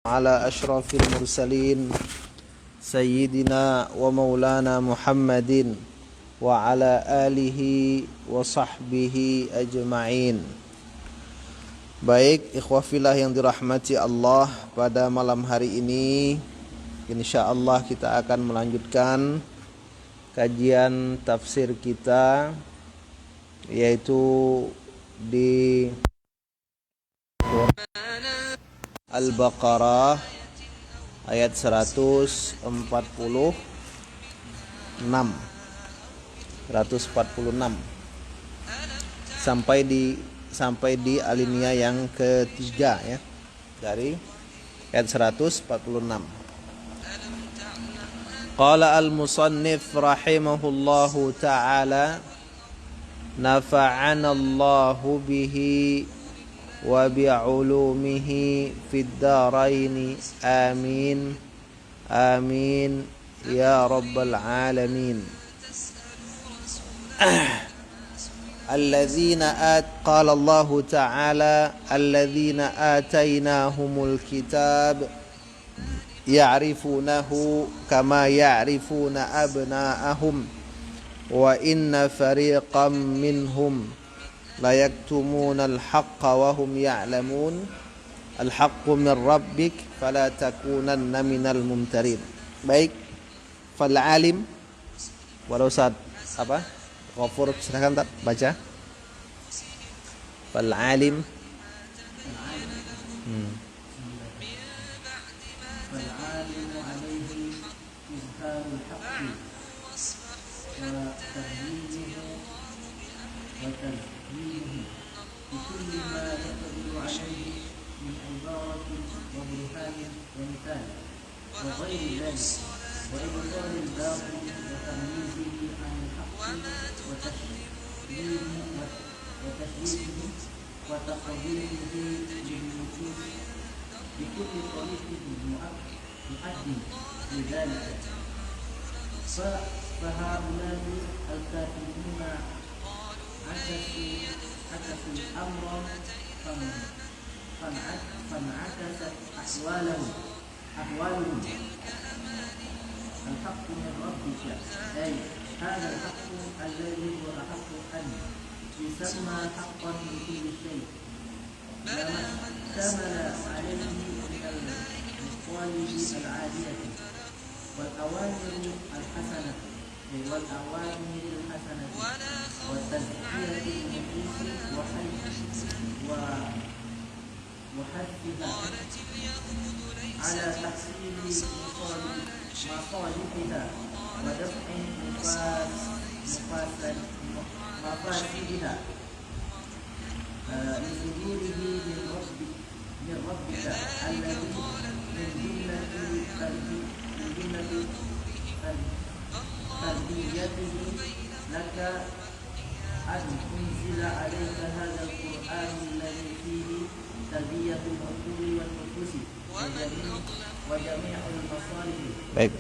على أشرف المرسلين سيدنا ومولانا محمد وعلى آله وصحبه أجمعين. Baik, ikhwah fillah yang dirahmati Allah, pada malam hari ini insyaallah kita akan melanjutkan kajian tafsir kita, yaitu di Al-Baqarah ayat 146 sampai di alinea yang ketiga, ya, dari ayat 146. Qala al-musannif rahimahullahu ta'ala, nafa'ana Allahu bihi wa bi'ulumihi fid daraini amin amin ya rabbal alamin. Qala Allah ta'ala alladzina atainahumul kitab ya'rifunahu kama ya'rifuna abna'ahum wa inna fariqam minhum la yaktumuna al-haqqa wa hum ya'lamun al-haqqu min rabbik fala takunanna minal mumtarin. Baik, fal alim walau saat apa? Ghafur, silakan baca. Fal alim وغير ذلك وإبطال الباطل وتمييزه عن الحق وتشريعه وتقديمه للنصوص بكل طريق يؤدي لذلك. فهؤلاء الكافرون عكسوا الأمر فانعكست أحوالهم الحق من ربك، أي هذا الحق الذي هو أحق أن يسمى حقا من كل شيء لما اشتمل عليه من المطالب العادية والأوامر الحسنة وتزكية النفوس وحثها على تحصيل مصالحها ودفع مفاسدها لصدوره من ربك الذي من جملة تربيته لك أن أنزل عليك هذا القرآن الذي فيه تربية العقول والنفوس وجميع المصالح. Baik.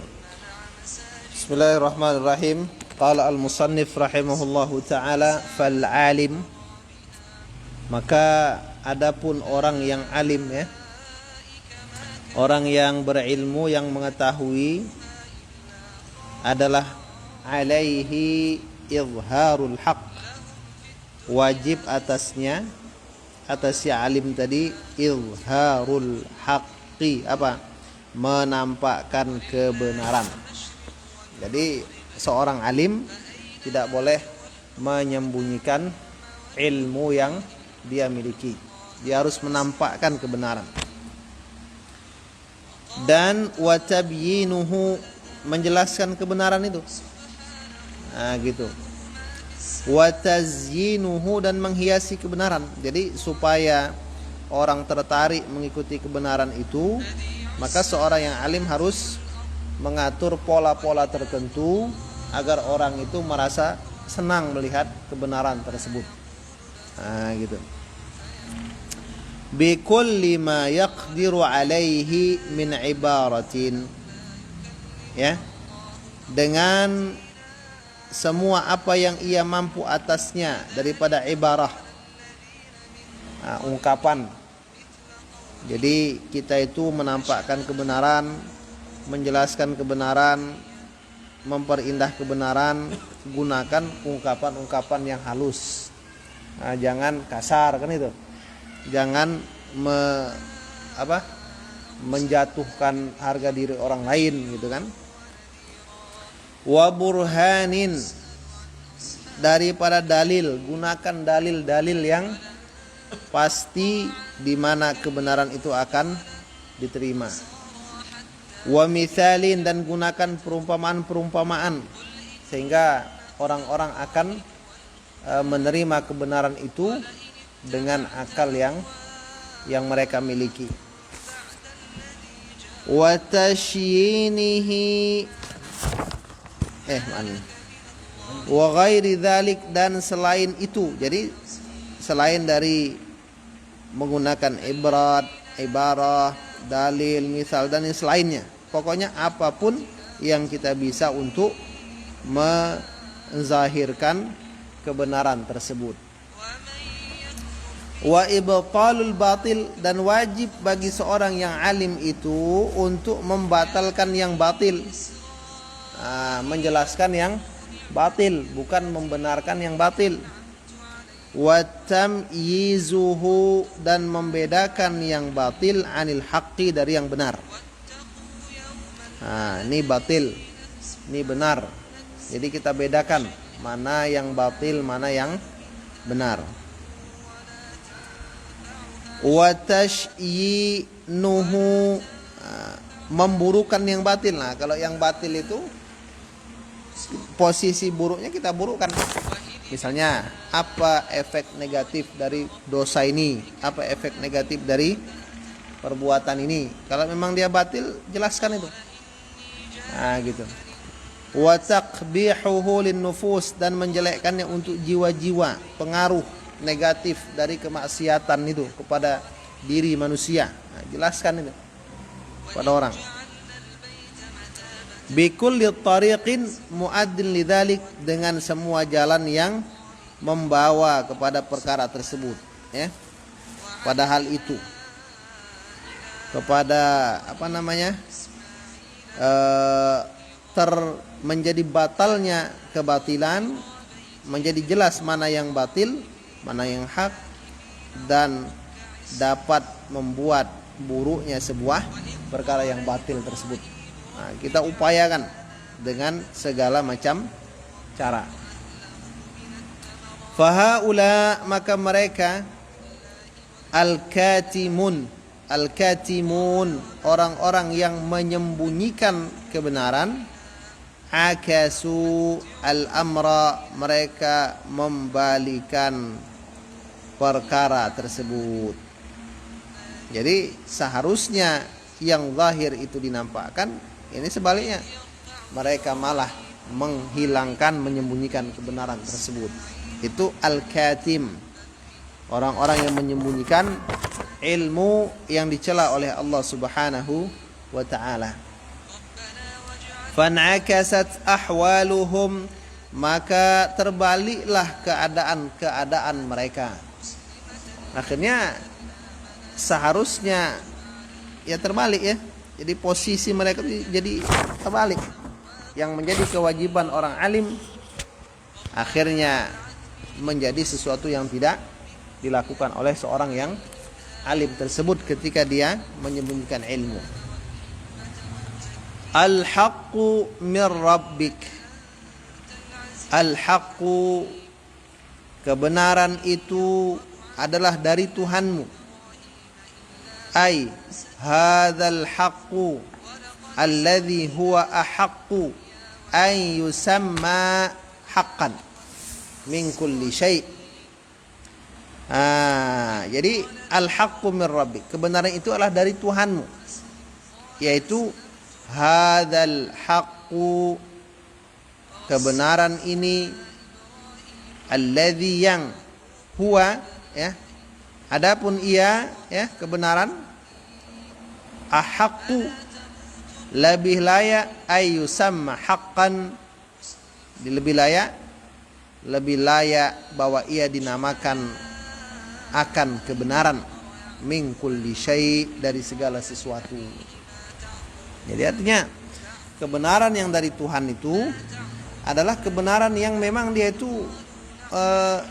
Bismillahirrahmanirrahim. Qala al-musannif rahimahullahu ta'ala, fal alim, maka adapun orang yang alim, ya, orang yang berilmu, yang mengetahui, adalah alaihi izharul haq, wajib atasnya, atas si alim tadi, izharul haqqi, apa? Menampakkan kebenaran. Jadi seorang alim tidak boleh menyembunyikan ilmu yang dia miliki. Dia harus menampakkan kebenaran. Dan watabyinuhu, menjelaskan kebenaran itu. Nah, gitu. Watazyinuhu, dan menghiasi kebenaran. Jadi supaya orang tertarik mengikuti kebenaran itu, maka seorang yang alim harus mengatur pola-pola tertentu agar orang itu merasa senang melihat kebenaran tersebut. Nah, gitu. Bi kulli ma yaqdiru alaihi min ibaratin, ya, dengan semua apa yang ia mampu atasnya daripada ibarah, ungkapan Jadi kita itu menampakkan kebenaran, menjelaskan kebenaran, memperindah kebenaran, gunakan ungkapan-ungkapan yang halus. Nah, jangan kasar kan itu. Jangan menjatuhkan harga diri orang lain gitu kan. Wa burhanin, daripada dalil, gunakan dalil-dalil yang pasti di mana kebenaran itu akan diterima. Wa mithalin, dan gunakan perumpamaan-perumpamaan sehingga orang-orang akan menerima kebenaran itu dengan akal yang mereka miliki. Wa tashyinihi wa ghairi dzalik, dan selain itu. Jadi selain dari menggunakan ibarah, dalil, misal dan yang selainnya. Pokoknya apapun yang kita bisa untuk menzahirkan kebenaran tersebut. Wa ibtalul batil, dan wajib bagi seorang yang alim itu untuk membatalkan yang batil. Menjelaskan yang batil, bukan membenarkan yang batil. Wa tamyizuhu, dan membedakan yang batil anil haqqi, dari yang benar. Ini batil, ini benar. Jadi kita bedakan mana yang batil, mana yang benar. Wa tashyinuhu, memburukan yang batil. Nah, kalau yang batil itu posisi buruknya kita burukkan. Misalnya, apa efek negatif dari dosa ini? Apa efek negatif dari perbuatan ini? Kalau memang dia batil, jelaskan itu. Nah, gitu. Wa taqbihuhu linnufus, dan menjelekkannya untuk jiwa-jiwa, pengaruh negatif dari kemaksiatan itu kepada diri manusia. Nah, jelaskan itu pada orang. Bikulli tariqin mu'addin lidzalik, dengan semua jalan yang membawa kepada perkara tersebut, ya. Padahal itu kepada menjadi batalnya kebatilan, menjadi jelas mana yang batil, mana yang hak, dan dapat membuat buruknya sebuah perkara yang batil tersebut. Nah, kita upayakan dengan segala macam cara. Fahaula, maka mereka al-katimun, orang-orang yang menyembunyikan kebenaran, akasu al-amra, mereka membalikan perkara tersebut. Jadi seharusnya yang zahir itu dinampakkan, ini sebaliknya, mereka malah menghilangkan, menyembunyikan kebenaran tersebut. Itu al-katim, orang-orang yang menyembunyikan ilmu yang dicela oleh Allah Subhanahu wa ta'ala. Fan'akasat ahwaluhum, maka terbaliklah keadaan mereka. Akhirnya seharusnya ya terbalik, ya. Jadi posisi mereka jadi terbalik. Yang menjadi kewajiban orang alim akhirnya menjadi sesuatu yang tidak dilakukan oleh seorang yang alim tersebut ketika dia menyembunyikan ilmu. Al-haqqu mir rabbik. Al-haqqu, kebenaran itu adalah dari Tuhanmu. Ai hadzal haqqu alladhi huwa ahaqqu an yusamma haqqan min kulli syai'. Jadi al-haqqu mir rabbik, kebenaran itu adalah dari Tuhanmu, yaitu hadzal haqqu, kebenaran ini, alladzi, yang, huwa, ya, adapun ia, ya, kebenaran, ahaqqu, lebih layak, ayyusamma haqqan, lebih layak bahwa ia dinamakan akan kebenaran. min kulli syai', dari segala sesuatu. Jadi artinya kebenaran yang dari Tuhan itu adalah kebenaran yang memang dia itu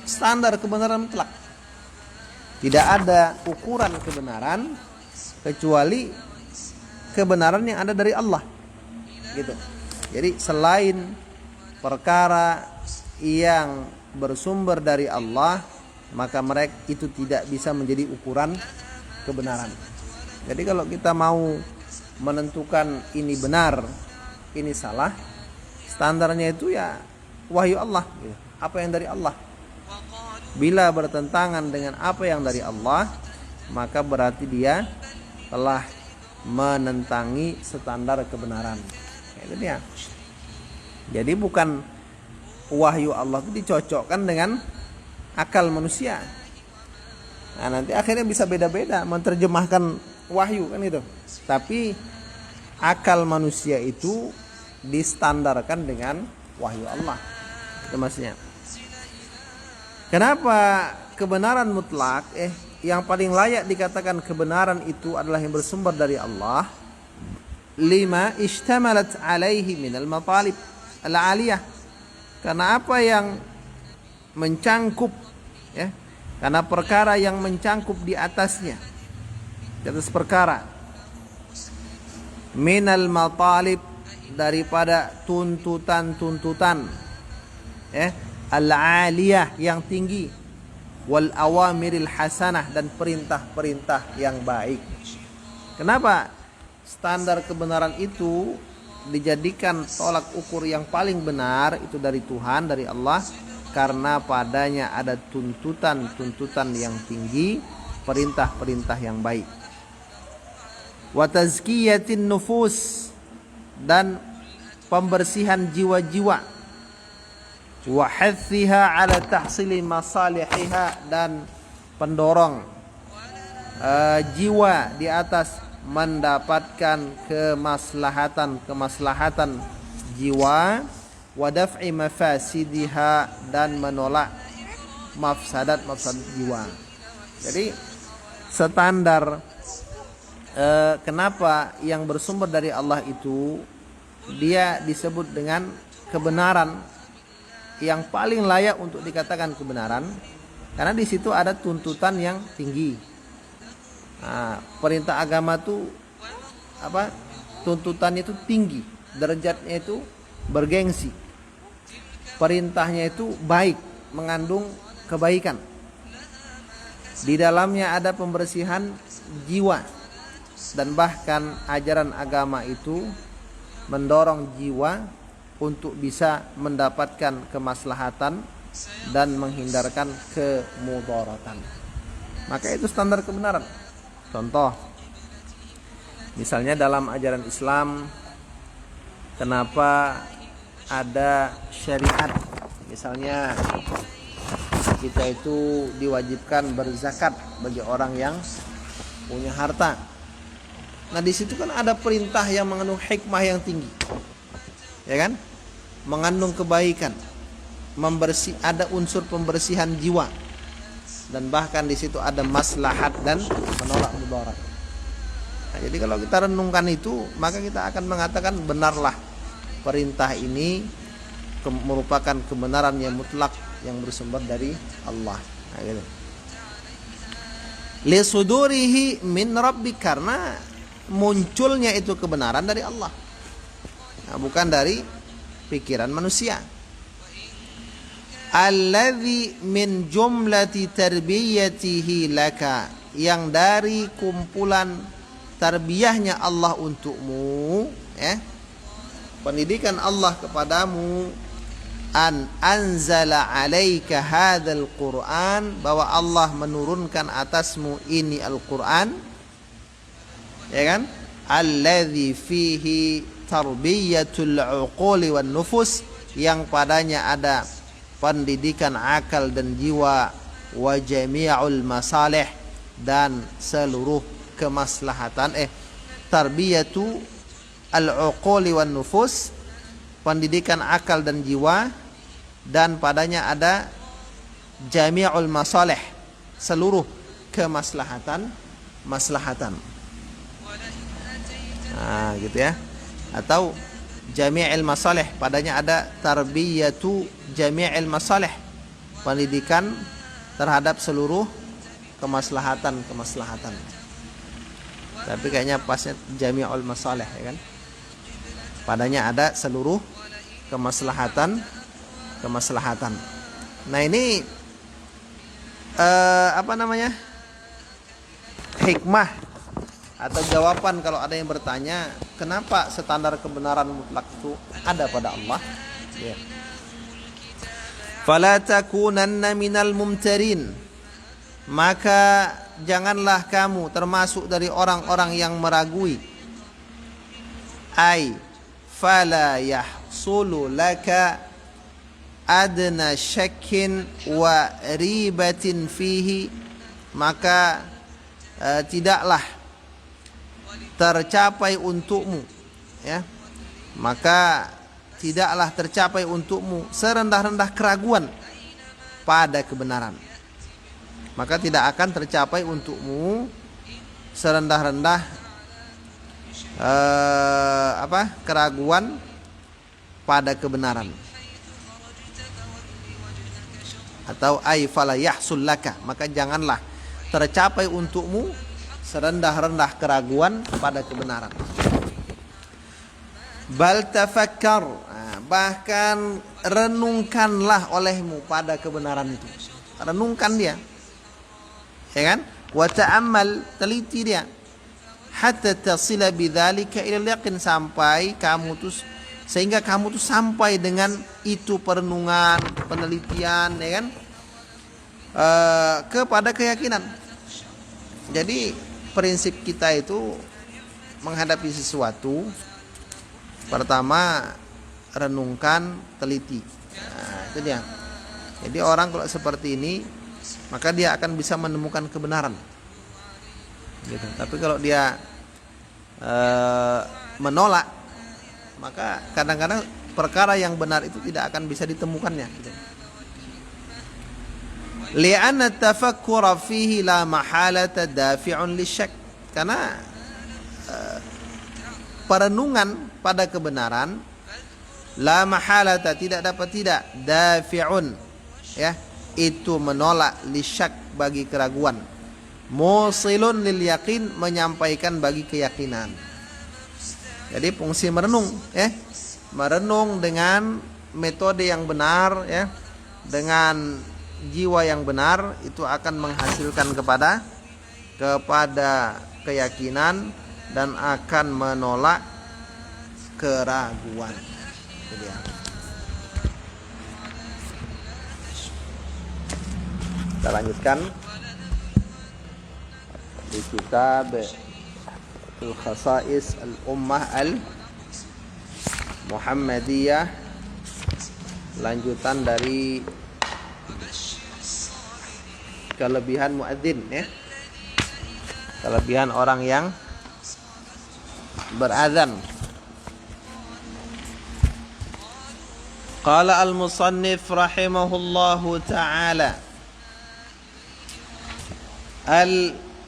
standar kebenaran mutlak. Tidak ada ukuran kebenaran kecuali kebenaran yang ada dari Allah. Gitu. Jadi selain perkara yang bersumber dari Allah, maka mereka itu tidak bisa menjadi ukuran kebenaran. Jadi kalau kita mau menentukan ini benar, ini salah, standarnya itu ya wahyu Allah, gitu. Apa yang dari Allah. Bila bertentangan dengan apa yang dari Allah, maka berarti dia telah menentangi standar kebenaran. Itu dia. Jadi bukan wahyu Allah itu dicocokkan dengan akal manusia. Nah, nanti akhirnya bisa beda-beda menerjemahkan wahyu kan itu. Tapi akal manusia itu distandarkan dengan wahyu Allah. Itu maksudnya. Kenapa kebenaran mutlak yang paling layak dikatakan kebenaran itu adalah yang bersumber dari Allah? Lima ishtamalat alaihi minal matalib al-aliyah. Karena apa yang mencangkup, ya, karena perkara yang mencangkup di atasnya, di atas perkara, minal matalib, daripada tuntutan-tuntutan, ya, al-aliyah yang tinggi, wal awamiril hasanah, dan perintah-perintah yang baik. Kenapa standar kebenaran itu dijadikan tolak ukur yang paling benar itu dari Tuhan, dari Allah? Karena padanya ada tuntutan-tuntutan yang tinggi, perintah-perintah yang baik. Wa tazkiyatin nufus, dan pembersihan jiwa-jiwa. Wa hathiha ala tahsili masalihiha, dan pendorong jiwa di atas mendapatkan kemaslahatan jiwa, wa daf'i mafasidiha, dan menolak mafsadat jiwa. Jadi standar kenapa yang bersumber dari Allah itu dia disebut dengan kebenaran yang paling layak untuk dikatakan kebenaran, karena di situ ada tuntutan yang tinggi. Nah, perintah agama itu apa? Tuntutannya itu tinggi, derajatnya itu bergengsi. Perintahnya itu baik, mengandung kebaikan. Di dalamnya ada pembersihan jiwa, dan bahkan ajaran agama itu mendorong jiwa untuk bisa mendapatkan kemaslahatan dan menghindarkan kemudaratan. Maka itu standar kebenaran. Contoh, misalnya dalam ajaran Islam, kenapa ada syariat? Misalnya kita itu diwajibkan berzakat bagi orang yang punya harta. Nah, di situ kan ada perintah yang mengandung hikmah yang tinggi, ya kan? Mengandung kebaikan, ada unsur pembersihan jiwa, dan bahkan di situ ada maslahat dan menolak mudarat. Nah, jadi kalau kita renungkan itu, maka kita akan mengatakan benarlah perintah ini merupakan kebenaran yang mutlak yang bersumber dari Allah. Nah, gitu. Li sudurihi min rabbi, karena munculnya itu kebenaran dari Allah, nah, bukan dari pikiran manusia. Alladzi min jumlati tarbiyatihi laka, yang dari kumpulan tarbiyahnya Allah untukmu, ya, pendidikan Allah kepadamu, an anzala alaika hadzal Qur'an, bahwa Allah menurunkan atasmu ini Al-Qur'an, ya kan? Alladzi fihi tarbiyatul uquli wan nufus, yang padanya ada pendidikan akal dan jiwa, wa jami'ul masalih, dan seluruh kemaslahatan. Tarbiyatu al-uquli wan nufus, pendidikan akal dan jiwa, dan padanya ada jami'ul masalih, seluruh kemaslahatan, maslahatan. Nah, gitu ya. Atau jami'il masalih, padanya ada tarbiyatu jami'il masalih, pendidikan terhadap seluruh kemaslahatan. Tapi kayaknya pasnya jami'ul masalih, ya kan? Padanya ada seluruh kemaslahatan. Nah, ini hikmah atau jawaban kalau ada yang bertanya kenapa standar kebenaran mutlak itu ada pada Allah, ya. Fala takunanna minal mumtarin, maka janganlah kamu termasuk dari orang-orang yang meragui. Ai fala yahsulu laka adna syakkin wa ribatin fihi, maka tidaklah tercapai untukmu, ya, maka tidaklah tercapai untukmu serendah-rendah keraguan pada kebenaran. Maka tidak akan tercapai untukmu serendah-rendah keraguan pada kebenaran. Atau ay fala yahsul laka, maka janganlah tercapai untukmu serendah-rendah keraguan pada kebenaran. Bal tafakkar, bahkan renungkanlah olehmu pada kebenaran itu. Renungkan dia, ya kan? Wa ta'ammal, teliti dia, hatta tasila bidzalika ila yaqin, sampai kamu tuh sehingga kamu tuh sampai dengan itu perenungan, penelitian, ya kan, kepada keyakinan. Jadi prinsip kita itu menghadapi sesuatu, pertama renungkan, teliti. Nah, itu dia. Jadi orang kalau seperti ini, maka dia akan bisa menemukan kebenaran, gitu. Tapi kalau dia menolak, maka kadang-kadang perkara yang benar itu tidak akan bisa ditemukannya, gitu. Li'anna tafakkura fihi la mahalata dafi'un lisyak, karena perenungan pada kebenaran la mahalata, tidak dapat tidak, dafi'un, ya, itu menolak lisyak, bagi keraguan, musilun lil yakin, menyampaikan bagi keyakinan. Jadi fungsi merenung, ya, merenung dengan metode yang benar, ya, dengan jiwa yang benar, itu akan menghasilkan kepada keyakinan dan akan menolak keraguan. Itu dia. Kita lanjutkan di kitab Al-Khasa'is Al-Ummah Al-Muhammadiyah, lanjutan dari kelebihan muadzin, ya, kelebihan orang yang berazan. Qala al-musannif rahimahullahu ta'ala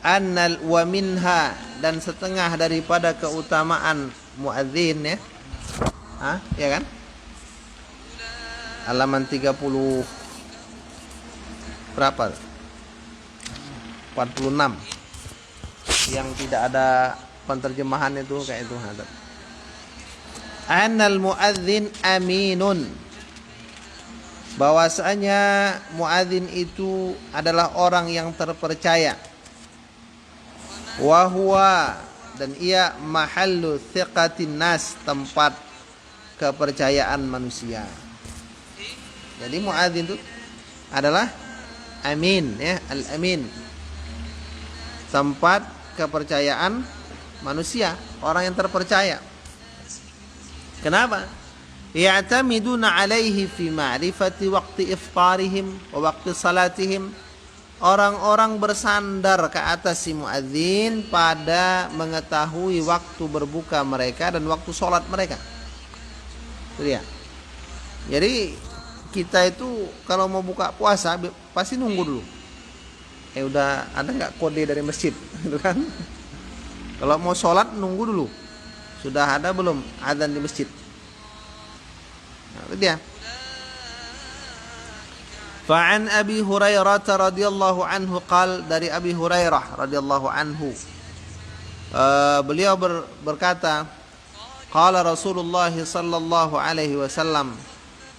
annal wa minha, dan setengah daripada keutamaan muadzin, ya. Ya kan? Halaman 30 berapa? 46 yang tidak ada penterjemahan itu kayak itu. Annal muadzin aminun, bahwasanya muadzin itu adalah orang yang terpercaya. Wa huwa, dan ia mahallu thiqatin nas, tempat kepercayaan manusia. Jadi muadzin itu adalah amin, ya, al-amin, tempat kepercayaan manusia, orang yang terpercaya. Kenapa? Ya'tamiduna alaihi fi ma'rifati waqti iftarihim wa waqti salatihim. Orang-orang bersandar ke atas si muadzin pada mengetahui waktu berbuka mereka dan waktu sholat mereka. Itu dia. Jadi kita itu kalau mau buka puasa pasti nunggu dulu. Udah ada nggak kode dari masjid? gitu kan. Kalau mau sholat nunggu dulu, sudah ada belum adzan di masjid. Nah, itu dia. Fa'an Abi Hurairah radhiyallahu anhu qal, dari Abi Hurairah radhiyallahu anhu, beliau berkata, qala Rasulullah sallallahu alaihi wasallam,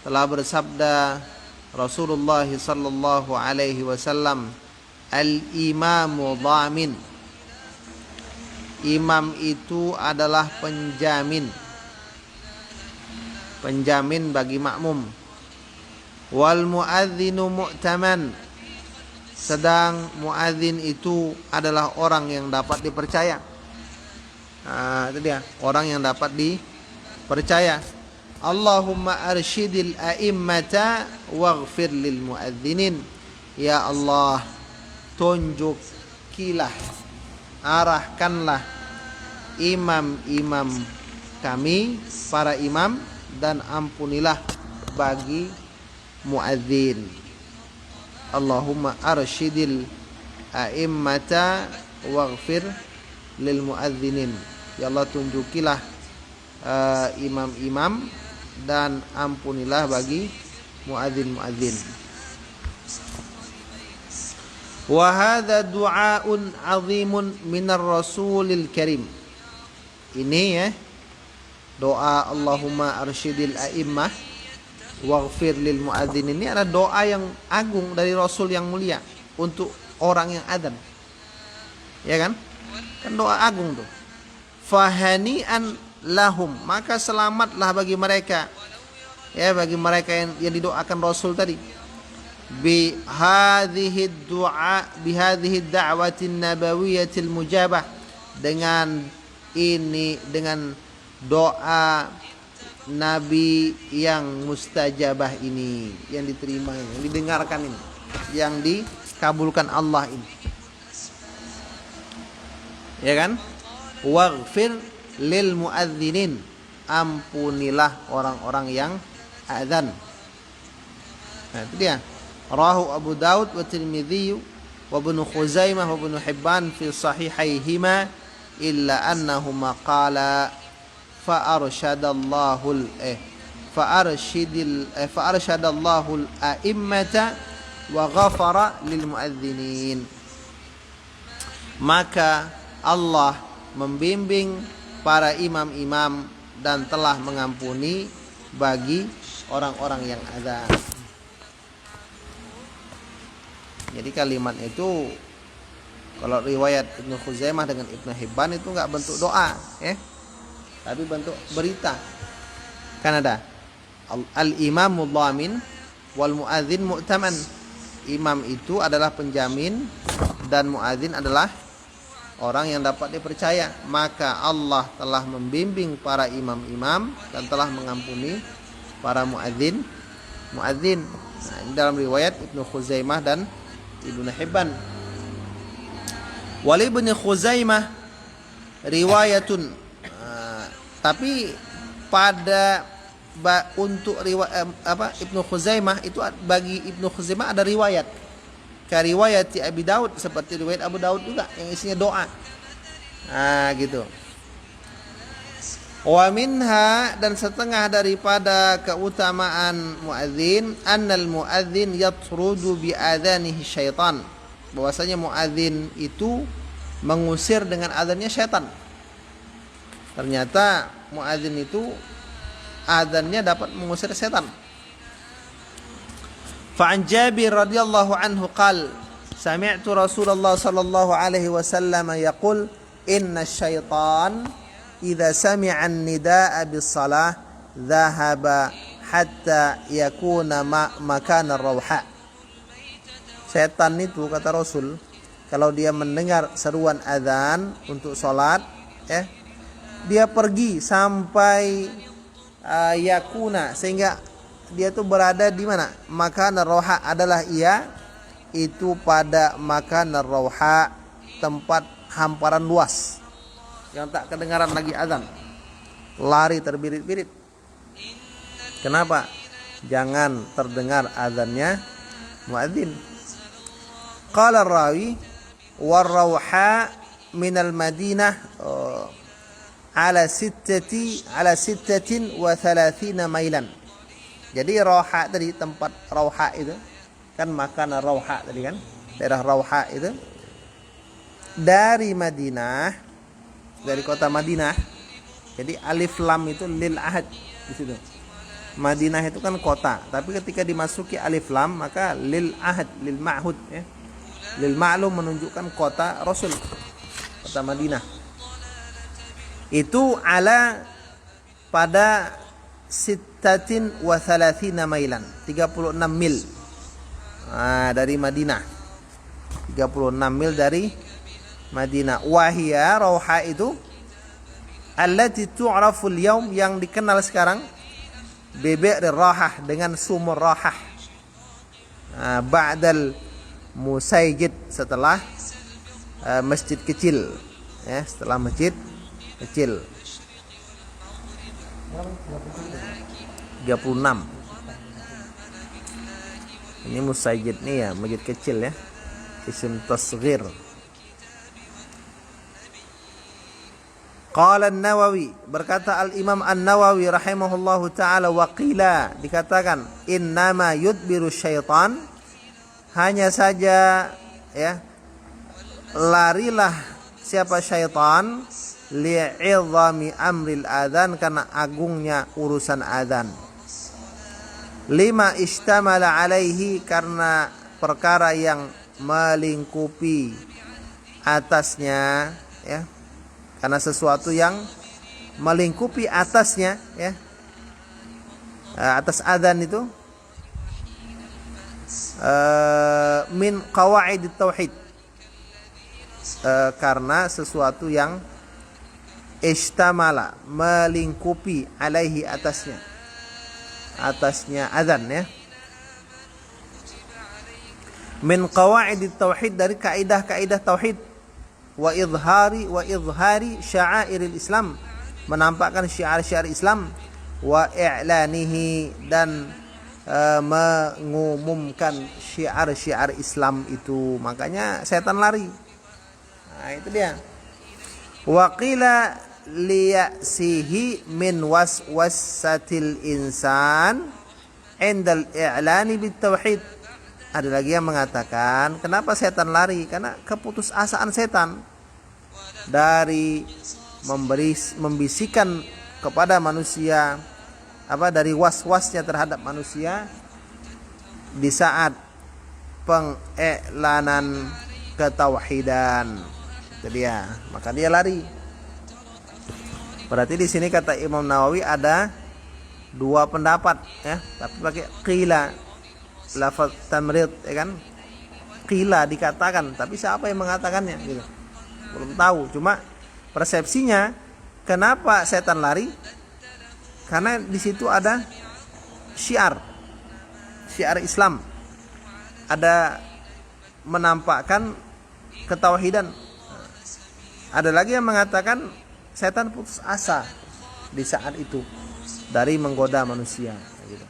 telah bersabda Rasulullah sallallahu alaihi wasallam, al-imamu dhamin, imam itu adalah penjamin bagi makmum. Wal muadzinu mu'taman, sedang muadzin itu adalah orang yang dapat dipercaya. Nah, itu dia, orang yang dapat dipercaya. Allahumma arsyidil a'immata waghfir lil muadzinin. Ya Allah, tunjukilah, arahkanlah imam-imam kami, para imam, dan ampunilah bagi muadzin. Allahumma arsyidil a'immata waghfir lil muadzinin. Ya Allah, tunjukilah imam-imam dan ampunilah bagi muadzin-muadzin. Wa hadza du'aun 'azimun minar rasulil karim. Ini ya, doa Allahumma arsyidil a'immah waghfir lil muadzin, ini adalah doa yang agung dari Rasul yang mulia untuk orang yang adzan. Ya kan? Kan doa agung tuh. Fahani'an lahum, maka selamatlah bagi mereka. Ya, bagi mereka yang didoakan Rasul tadi. Bi hadhihi du'a, bi hadhihi da'watin nabawiyyatil mujabah, dengan ini, dengan doa Nabi yang mustajabah ini, yang diterima ini, yang didengarkan ini, yang dikabulkan Allah ini. Ya kan? Waghfir lil muadzinin, ampunilah orang-orang yang adzan. Nah, itu dia. Rawahu Abu Daud wa Tirmidzi wa Ibnu Khuzaimah wa Ibnu Hibban fi sahihaihima illa annahuma qala fa'arsyadallahu al-a'immata wa ghafara lil muadzinin. Maka Allah membimbing para imam-imam dan telah mengampuni bagi orang-orang yang adzan. Jadi kalimat itu kalau riwayat Ibnu Khuzaimah dengan Ibnu Hibban itu enggak bentuk doa, tapi bentuk berita. Kan ada al-imamu dhamin wal muadzin mu'taman. Imam itu adalah penjamin dan muadzin adalah orang yang dapat dipercaya. Maka Allah telah membimbing para imam-imam dan telah mengampuni para muadzin. Nah, ini dalam riwayat Ibnu Khuzaimah dan Ibnu Hibban. Wali Ibnu Khuzaimah riwayatun, tapi pada untuk riwayat Ibnu Khuzaimah itu, bagi Ibnu Khuzaimah ada riwayat riwayat Abi Daud, seperti riwayat Abu Daud juga yang isinya doa. Nah, gitu. Wa minha, dan setengah daripada keutamaan muadzin, annal muadzin yatrudu bi adzanihi syaitan, bahwasanya muadzin itu mengusir dengan adzannya syaitan. Ternyata muadzin itu adzannya dapat mengusir setan. Fa'an Jabir radhiyallahu anhu qal, sami'tu Rasulullah sallallahu alaihi wasallam yaqul, inna syaitan idza sami'a an-nidaa bis-shalah dhahaba hatta yakuna makana ar-rawha. Setan itu, kata Rasul, kalau dia mendengar seruan azan untuk salat, dia pergi sampai yakuna, sehingga dia tuh berada di mana? Makana ar-rawha, adalah ia itu pada makana ar-rawha, tempat hamparan luas yang tak kedengaran lagi azan. Lari terbirit-birit. Kenapa? Jangan terdengar azannya muadzin. Qala rawi war-rawha minal Madinah ala 36 mailan. Jadi Rauha tadi, tempat Rauha itu kan makan Rauha tadi kan, daerah Rauha itu dari Madinah, dari kota Madinah. Jadi alif lam itu lil ahad di situ. Madinah itu kan kota, tapi ketika dimasuki alif lam maka lil ahad, lil ma'hud ya. Lil ma'lum menunjukkan kota Rasul, kota Madinah. Itu ala pada 36 mailan, 36 mil. Dari Madinah. 36 mil dari Madinah. Wahia Rauha itu allati tu'raful yaum, yang dikenal sekarang Bi'ir Rahah, dengan sumur Rahah. Ba'dal Musaijid, setelah masjid kecil ya, setelah masjid kecil. 36. Ini Musaijid nih ya, masjid kecil ya, isim tasghir. Qala An-Nawawi, berkata Al-Imam An-Nawawi rahimahullahu ta'ala, waqila, dikatakan, innama yudbiru syaitan, hanya saja ya, larilah siapa syaitan, li'idhami amril adhan, karena agungnya urusan adhan. Lima ishtamala alaihi, karena perkara yang melingkupi atasnya ya, karena sesuatu yang melingkupi atasnya ya, atas adzan itu, min qawaid tauhid, karena sesuatu yang istamala, melingkupi, alaihi, atasnya adzan ya, min qawaid tauhid, dari kaidah-kaidah tauhid, wa idhari sya'airil Islam, menampakkan syiar-syiar Islam, wa i'lanihi, dan mengumumkan syiar-syiar Islam itu. Makanya setan lari. Nah, itu dia. Wa qila liyasihi min waswasatil insan indal i'lani bit tauhid. Ada lagi yang mengatakan, kenapa setan lari? Karena keputusasaan setan dari membisikkan kepada manusia, dari was-wasnya terhadap manusia di saat pengiklanan ketauhidan. Jadi ya, maka dia lari. Berarti di sini kata Imam Nawawi ada dua pendapat ya, tapi pakai qila, lafaz tamrid ya kan, qila dikatakan, tapi siapa yang mengatakannya gitu, belum tahu. Cuma persepsinya, kenapa setan lari? Karena di situ ada syiar Islam, ada menampakkan ketauhidan. Ada lagi yang mengatakan setan putus asa di saat itu dari menggoda manusia gitu.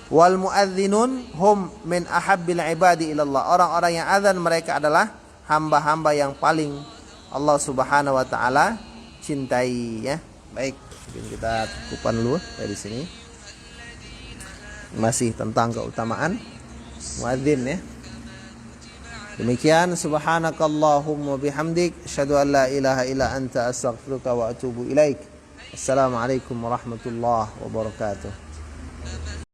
Wal muadzinun hum min ahabbil ibadi ilallah, orang-orang yang azan mereka adalah hamba-hamba yang paling Allah Subhanahu wa taala cintai ya. Baik, mungkin kita cukupkan dulu dari sini. Masih tentang keutamaan muadzin ya. Demikian, subhanakallahumma bihamdik, asyhadu an la ilaha illa anta, astaghfiruka wa atubu ilaik. Assalamualaikum warahmatullahi wabarakatuh.